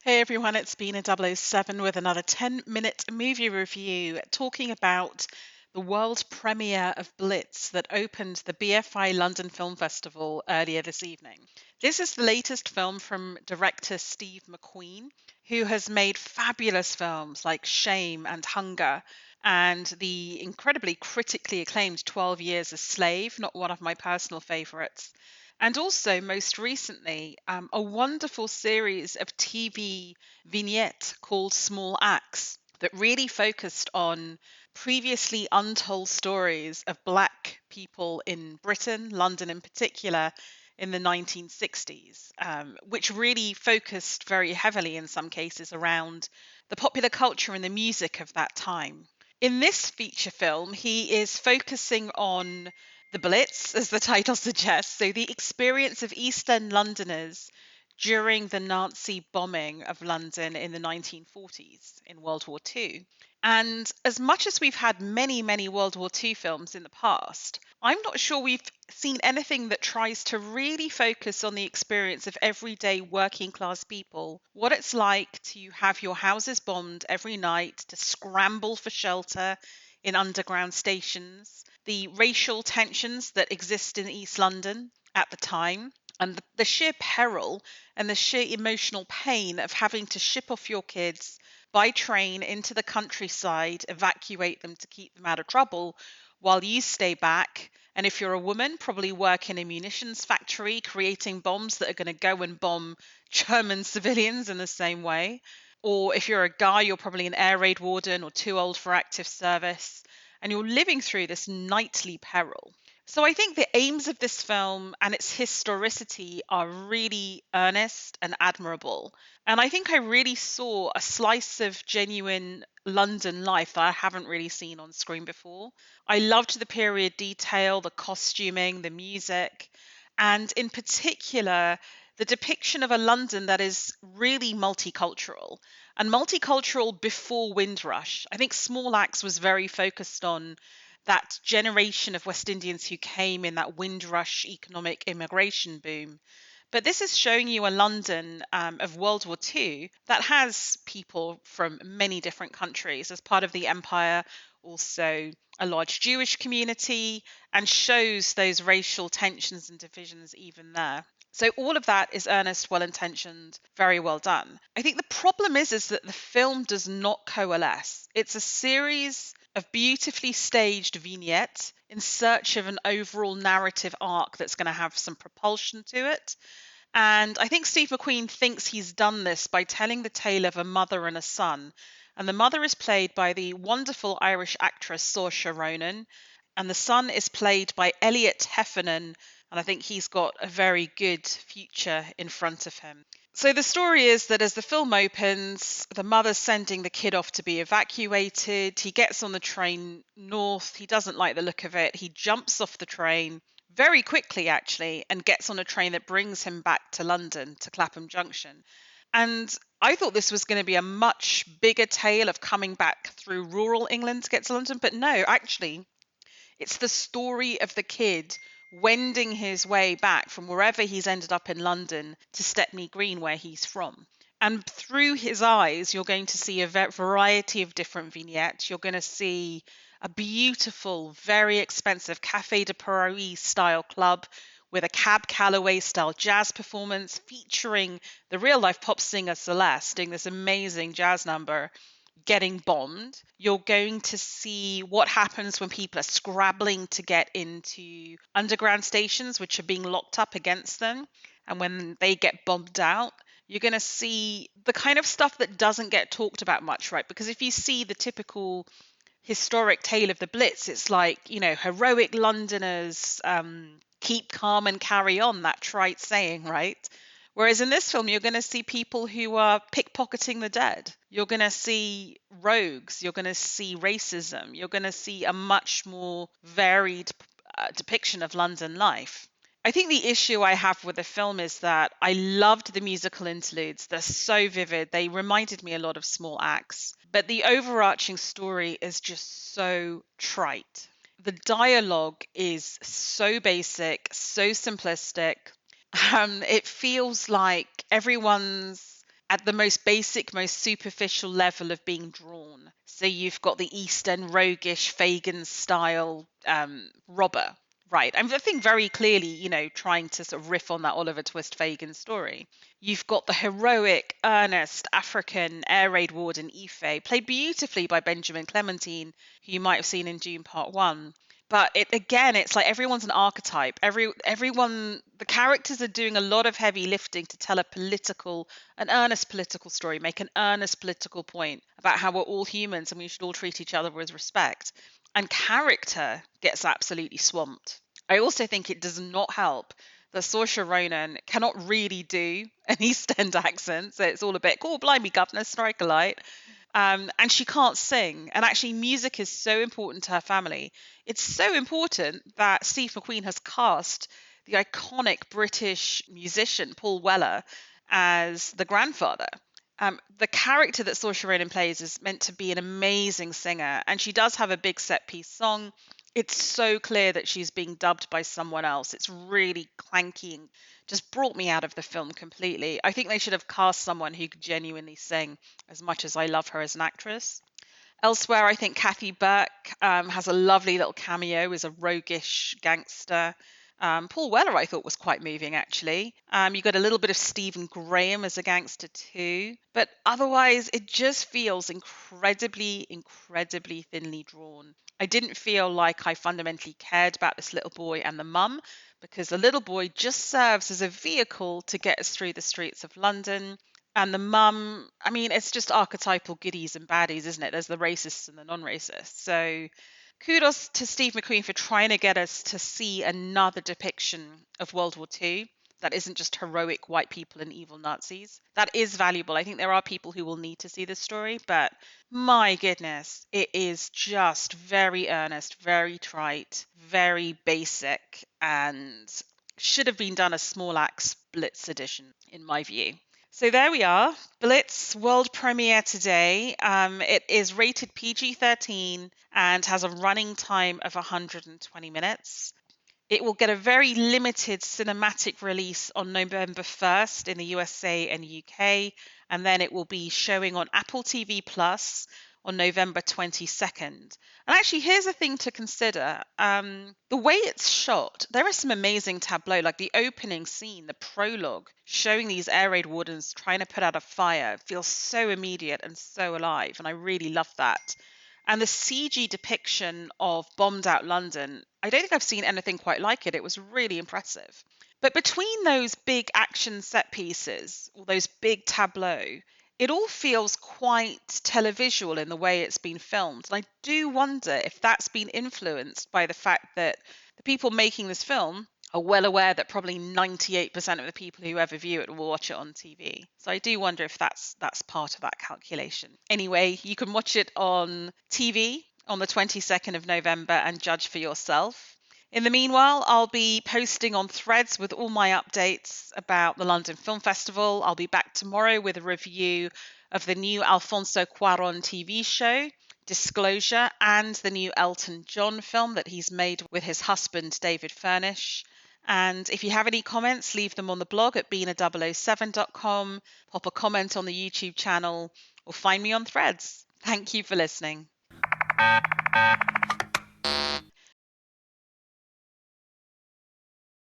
Hey everyone, it's Bina 007 with another 10-minute movie review talking about the world premiere of Blitz that opened the BFI London Film Festival earlier this evening. This is the latest film from director Steve McQueen, who has made fabulous films like Shame and Hunger, and the incredibly critically acclaimed 12 Years a Slave, not one of my personal favourites. And also, most recently, a wonderful series of TV vignette called Small Acts that really focused on previously untold stories of Black people in Britain, London in particular, in the 1960s, which really focused very heavily in some cases around the popular culture and the music of that time. In this feature film, he is focusing on the Blitz, as the title suggests, so the experience of East End Londoners during the Nazi bombing of London in the 1940s in World War II. And as much as we've had many, many World War II films in the past, I'm not sure we've seen anything that tries to really focus on the experience of everyday working class people, what it's like to have your houses bombed every night, to scramble for shelter in underground stations, the racial tensions that exist in East London at the time, and the sheer peril and the sheer emotional pain of having to ship off your kids by train into the countryside, evacuate them to keep them out of trouble, while you stay back. And if you're a woman, probably work in a munitions factory, creating bombs that are going to go and bomb German civilians in the same way. Or if you're a guy, you're probably an air raid warden or too old for active service. And you're living through this nightly peril. So I think the aims of this film and its historicity are really earnest and admirable. And I think I really saw a slice of genuine London life that I haven't really seen on screen before. I loved the period detail, the costuming, the music, and in particular, the depiction of a London that is really multicultural and multicultural before Windrush. I think Small Axe was very focused on that generation of West Indians who came in that Windrush economic immigration boom. But this is showing you a London of World War II that has people from many different countries as part of the empire, also a large Jewish community, and shows those racial tensions and divisions even there. So all of that is earnest, well-intentioned, very well done. I think the problem is that the film does not coalesce. It's a series of beautifully staged vignettes in search of an overall narrative arc that's going to have some propulsion to it. And I think Steve McQueen thinks he's done this by telling the tale of a mother and a son. And the mother is played by the wonderful Irish actress Saoirse Ronan, and the son is played by Elliot Heffernan, and I think he's got a very good future in front of him. So the story is that as the film opens, the mother's sending the kid off to be evacuated. He gets on the train north. He doesn't like the look of it. He jumps off the train very quickly, actually, and gets on a train that brings him back to London, to Clapham Junction. And I thought this was going to be a much bigger tale of coming back through rural England to get to London. But no, actually, it's the story of the kid wending his way back from wherever he's ended up in London to Stepney Green, where he's from. And through his eyes, you're going to see a variety of different vignettes. You're going to see a beautiful, very expensive Café de Paris style club with a Cab Calloway style jazz performance featuring the real life pop singer Celeste doing this amazing jazz number getting bombed. You're going to see what happens when people are scrabbling to get into underground stations, which are being locked up against them. And when they get bombed out, you're going to see the kind of stuff that doesn't get talked about much, right? Because if you see the typical historic tale of the Blitz, it's like, heroic Londoners keep calm and carry on, that trite saying, right? Whereas in this film, you're going to see people who are pickpocketing the dead. You're going to see rogues. You're going to see racism. You're going to see a much more varied depiction of London life. I think the issue I have with the film is that I loved the musical interludes. They're so vivid. They reminded me a lot of Small Acts. But the overarching story is just so trite. The dialogue is so basic, so simplistic. It feels like everyone's at the most basic, most superficial level of being drawn. So you've got the East End roguish Fagin style robber, right? I think very clearly, trying to sort of riff on that Oliver Twist Fagin story. You've got the heroic, earnest African air raid warden Ife, played beautifully by Benjamin Clementine, who you might have seen in Dune Part 1. But it's like everyone's an archetype. Everyone, the characters are doing a lot of heavy lifting to tell an earnest political story, make an earnest political point about how we're all humans and we should all treat each other with respect. And character gets absolutely swamped. I also think it does not help that Saoirse Ronan cannot really do an East End accent, so it's all a bit, "Oh, blimey, governor, strike a light." And she can't sing. And actually, music is so important to her family. It's so important that Steve McQueen has cast the iconic British musician Paul Weller as the grandfather. The character that Saoirse Ronan plays is meant to be an amazing singer, and she does have a big set piece song. It's so clear that she's being dubbed by someone else. It's really clanky and just brought me out of the film completely. I think they should have cast someone who could genuinely sing, as much as I love her as an actress. Elsewhere, I think Kathy Burke has a lovely little cameo as a roguish gangster. Paul Weller, I thought, was quite moving, actually. You got a little bit of Stephen Graham as a gangster, too. But otherwise, it just feels incredibly, incredibly thinly drawn. I didn't feel like I fundamentally cared about this little boy and the mum, because the little boy just serves as a vehicle to get us through the streets of London. And the mum, I mean, it's just archetypal goodies and baddies, isn't it? There's the racists and the non-racists. So kudos to Steve McQueen for trying to get us to see another depiction of World War II that isn't just heroic white people and evil Nazis. That is valuable. I think there are people who will need to see this story, but my goodness, it is just very earnest, very trite, very basic, and should have been done a small axe Blitz edition, in my view. So there we are, Blitz world premiere today. It is rated PG-13 and has a running time of 120 minutes. It will get a very limited cinematic release on November 1st in the USA and UK, and then it will be showing on Apple TV Plus on November 22nd. And actually, here's a thing to consider. The way it's shot, there is some amazing tableau, like the opening scene, the prologue, showing these air raid wardens trying to put out a fire. It feels so immediate and so alive, and I really love that. And the CG depiction of bombed out London, I don't think I've seen anything quite like it. It was really impressive. But between those big action set pieces, or those big tableaux, it all feels quite televisual in the way it's been filmed. And I do wonder if that's been influenced by the fact that the people making this film are well aware that probably 98% of the people who ever view it will watch it on TV. So I do wonder if that's part of that calculation. Anyway, you can watch it on TV on the 22nd of November and judge for yourself. In the meanwhile, I'll be posting on Threads with all my updates about the London Film Festival. I'll be back tomorrow with a review of the new Alfonso Cuarón TV show, Disclosure, and the new Elton John film that he's made with his husband, David Furnish. And if you have any comments, leave them on the blog at Bina007.com, pop a comment on the YouTube channel, or find me on Threads. Thank you for listening.